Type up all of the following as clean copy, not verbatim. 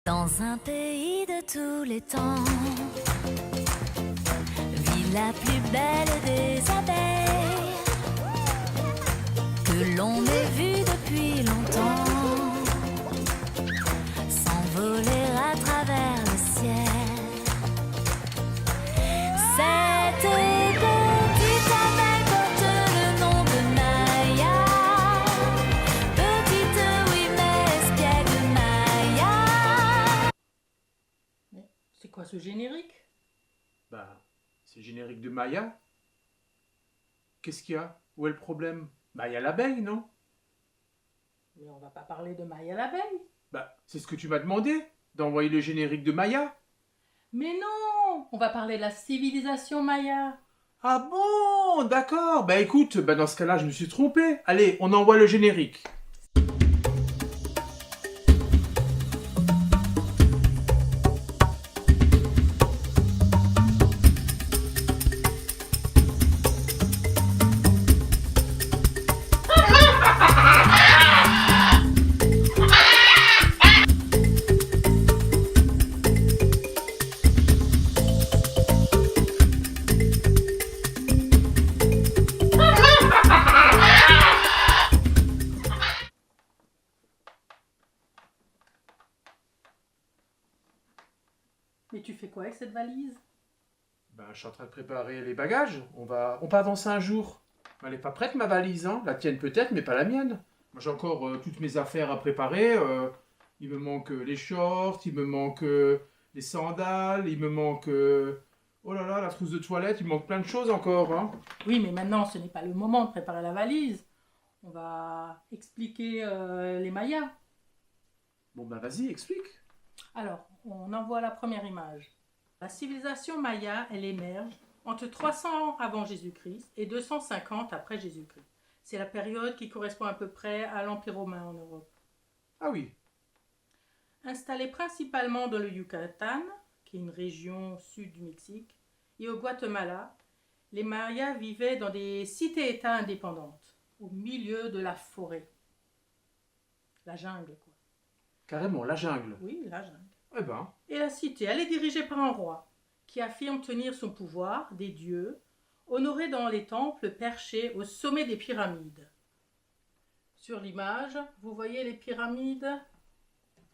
Dans un pays de tous les temps, vit la plus belle des abeilles que l'on ait vue depuis longtemps, s'envoler à travers le ciel. Cette petite abeille porte le nom de Maya, petite oui mais espiègle Maya. Mais c'est quoi ce générique? Bah, c'est le générique de Maya. Qu'est-ce qu'il y a? Où est le problème? Bah, il y a l'abeille, non? Mais on va pas parler de Maya l'abeille. Bah, c'est ce que tu m'as demandé, d'envoyer le générique de Maya. Mais non, on va parler de la civilisation Maya. Ah bon, d'accord. Bah écoute, bah dans ce cas-là, je me suis trompé. Allez, on envoie le générique. Mais tu fais quoi avec cette valise? Bah, je suis en train de préparer les bagages. On part dans 5 jours. Elle est pas prête, ma valise, hein. La tienne peut-être, mais pas la mienne. Moi, j'ai encore toutes mes affaires à préparer. Il me manque les shorts, il me manque les sandales, il me manque... oh là là, la trousse de toilette, il me manque plein de choses encore, hein. Oui, mais maintenant, ce n'est pas le moment de préparer la valise. On va expliquer les Mayas. Bon, bah vas-y, explique. Alors, on envoie la première image. La civilisation Maya, elle émerge entre 300 avant Jésus-Christ et 250 après Jésus-Christ. C'est la période qui correspond à peu près à l'Empire romain en Europe. Ah oui. Installés principalement dans le Yucatan, qui est une région sud du Mexique, et au Guatemala, les Mayas vivaient dans des cités-États indépendantes, au milieu de la forêt. La jungle, quoi. Carrément, la jungle. Oui, la jungle. Eh ben, Et la cité, elle est dirigée par un roi qui affirme tenir son pouvoir des dieux, honorés dans les temples perchés au sommet des pyramides. Sur l'image, vous voyez les pyramides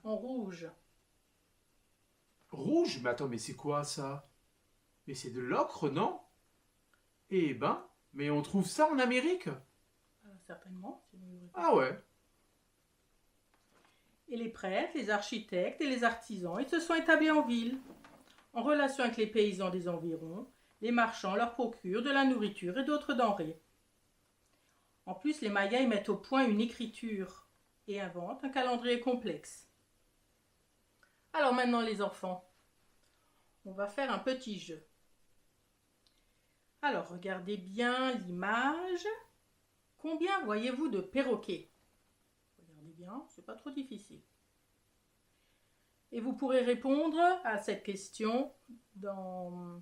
en rouge. rouge? Mais attends, mais c'est quoi ça? Mais c'est de l'ocre, non? Eh ben, mais on trouve ça en Amérique? Certainement. Ah ouais. Et les prêtres, les architectes et les artisans, ils se sont établis en ville, en relation avec les paysans des environs. Les marchands leur procurent de la nourriture et d'autres denrées. En plus, les Mayas y mettent au point une écriture et inventent un calendrier complexe. Alors maintenant les enfants, on va faire un petit jeu. Alors regardez bien l'image. Combien voyez-vous de perroquets? Regardez bien, c'est pas trop difficile. Et vous pourrez répondre à cette question dans...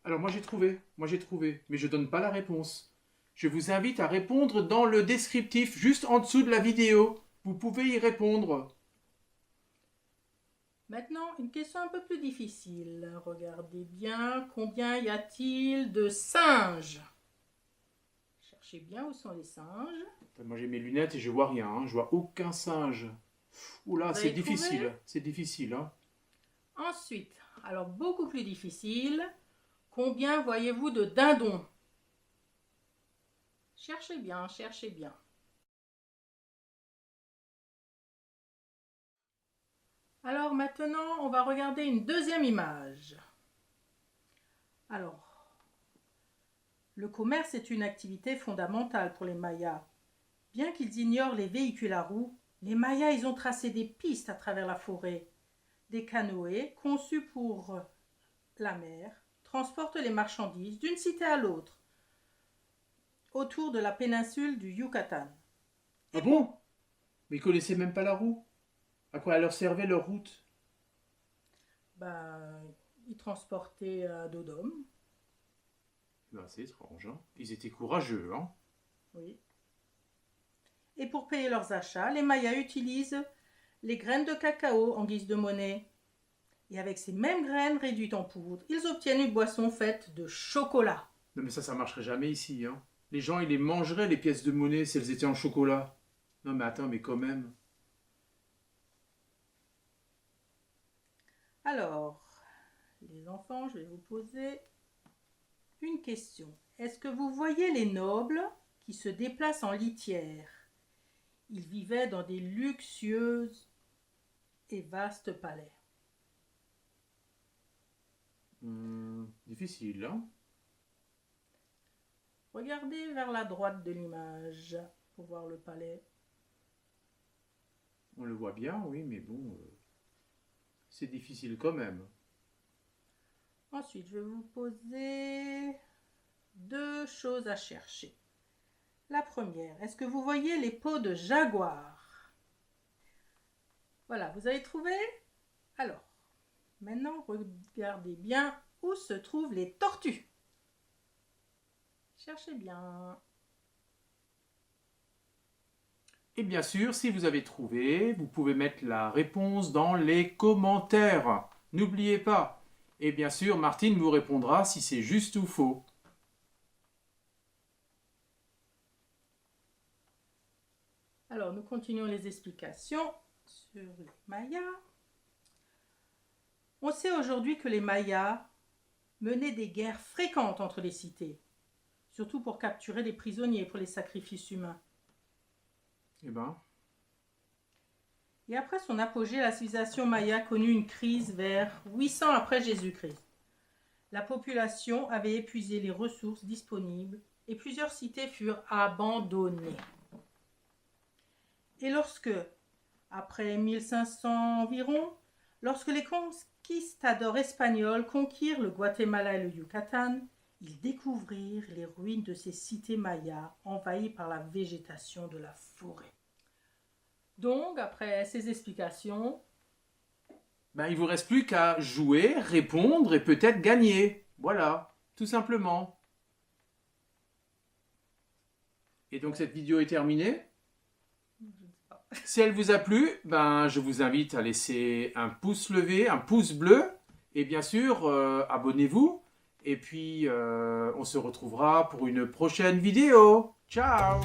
Alors moi j'ai trouvé, mais je donne pas la réponse. Je vous invite à répondre dans le descriptif, juste en dessous de la vidéo. Vous pouvez y répondre. Maintenant, une question un peu plus difficile. Regardez bien, combien y a-t-il de singes? Cherchez bien où sont les singes. Moi j'ai mes lunettes et je vois rien, hein. Je vois aucun singe. Oula, Vous c'est avez trouvé? difficile, c'est difficile, hein. Ensuite, alors beaucoup plus difficile, combien voyez-vous de dindons? Cherchez bien, cherchez bien. Alors maintenant, on va regarder une deuxième image. Alors, le commerce est une activité fondamentale pour les Mayas. Bien qu'ils ignorent les véhicules à roues, les Mayas ils ont tracé des pistes à travers la forêt. Des canoës conçus pour la mer transportent les marchandises d'une cité à l'autre autour de la péninsule du Yucatan. Ah bon? Mais ils connaissaient même pas la roue. À quoi elle leur servait leur route? Ils transportaient à dos d'homme. Ben, c'est étrange, hein. Ils étaient courageux, hein. Oui. Et pour payer leurs achats, les Mayas utilisent les graines de cacao en guise de monnaie. Et avec ces mêmes graines réduites en poudre, ils obtiennent une boisson faite de chocolat. Non mais ça marcherait jamais ici, hein. Les gens, ils les mangeraient, les pièces de monnaie, si elles étaient en chocolat. Non mais attends, mais quand même. Alors, les enfants, je vais vous poser une question. Est-ce que vous voyez les nobles qui se déplacent en litière? Ils vivaient dans des luxueux et vastes palais. Difficile, hein. Regardez vers la droite de l'image pour voir le palais. On le voit bien, oui, mais bon, c'est difficile quand même. Ensuite, je vais vous poser deux choses à chercher. La première, est-ce que vous voyez les peaux de jaguar? Voilà, vous avez trouvé? Alors, maintenant, regardez bien où se trouvent les tortues. Cherchez bien. Et bien sûr, si vous avez trouvé, vous pouvez mettre la réponse dans les commentaires. N'oubliez pas. Et bien sûr, Martine vous répondra si c'est juste ou faux. Alors, nous continuons les explications sur les Mayas. On sait aujourd'hui que les Mayas menaient des guerres fréquentes entre les cités, surtout pour capturer des prisonniers pour les sacrifices humains. Eh ben, Et après son apogée, la civilisation maya connut une crise vers 800 après Jésus-Christ. La population avait épuisé les ressources disponibles et plusieurs cités furent abandonnées. Et lorsque, après 1500 environ, lorsque les conquistadors espagnols conquirent le Guatemala et le Yucatan, ils découvrirent les ruines de ces cités mayas envahies par la végétation de la forêt. Donc, après ces explications, il ne vous reste plus qu'à jouer, répondre et peut-être gagner. Voilà, tout simplement. Et donc cette vidéo est terminée. je ne sais pas. Si elle vous a plu, je vous invite à laisser un pouce levé, un pouce bleu. Et bien sûr, abonnez-vous. Et puis, on se retrouvera pour une prochaine vidéo. Ciao!